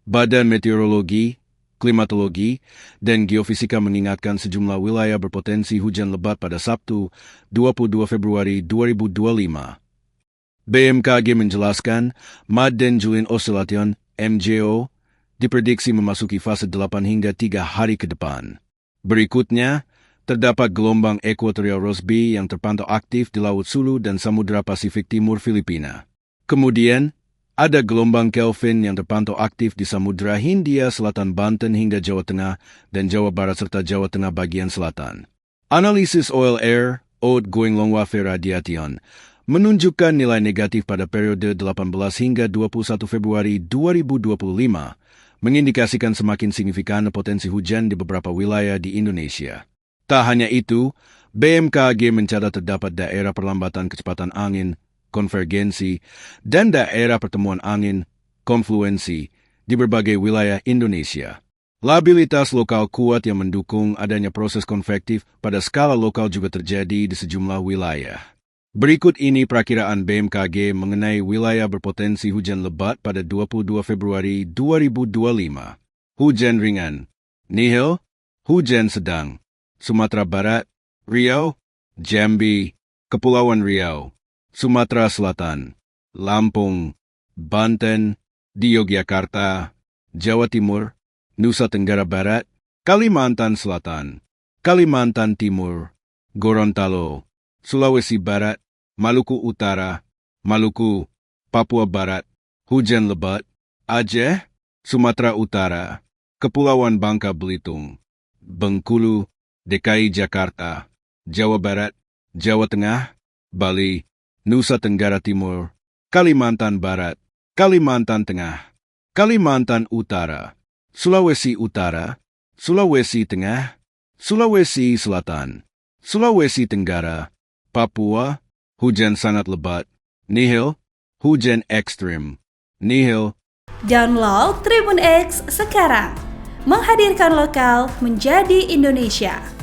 Badan Meteorologi, Klimatologi, dan Geofisika mengingatkan sejumlah wilayah berpotensi hujan lebat pada Sabtu, 22 Februari 2025. BMKG menjelaskan, Mad dan Julian Oscillation, MJO, diprediksi memasuki fase 8 hingga 3 hari ke depan. Berikutnya, terdapat gelombang ekuatorial Rossby yang terpantau aktif di Laut Sulu dan Samudra Pasifik Timur Filipina. Kemudian, ada gelombang Kelvin yang terpantau aktif di Samudra Hindia Selatan Banten hingga Jawa Tengah dan Jawa Barat serta Jawa Tengah bagian selatan. Analisis Oil Air, Oat Going Longwafe Radiation, menunjukkan nilai negatif pada periode 18 hingga 21 Februari 2025, mengindikasikan semakin signifikan potensi hujan di beberapa wilayah di Indonesia. Tak hanya itu, BMKG mencatat terdapat daerah perlambatan kecepatan angin, konvergensi, dan daerah pertemuan angin, konfluensi, di berbagai wilayah Indonesia. Labilitas lokal kuat yang mendukung adanya proses konvektif pada skala lokal juga terjadi di sejumlah wilayah. Berikut ini perakiraan BMKG mengenai wilayah berpotensi hujan lebat pada 22 Februari 2025. Hujan ringan, nihil. Hujan sedang, Sumatera Barat, Riau, Jambi, Kepulauan Riau, Sumatera Selatan, Lampung, Banten, di Yogyakarta, Jawa Timur, Nusa Tenggara Barat, Kalimantan Selatan, Kalimantan Timur, Gorontalo, Sulawesi Barat, Maluku Utara, Maluku, Papua Barat, hujan lebat, Aceh, Sumatera Utara, Kepulauan Bangka Belitung, Bengkulu, DKI Jakarta, Jawa Barat, Jawa Tengah, Bali, Nusa Tenggara Timur, Kalimantan Barat, Kalimantan Tengah, Kalimantan Utara, Sulawesi Utara, Sulawesi Tengah, Sulawesi Selatan, Sulawesi Tenggara, Papua, hujan sangat lebat, nihil, hujan ekstrim, nihil. Download Tribun X sekarang, menghadirkan lokal menjadi Indonesia.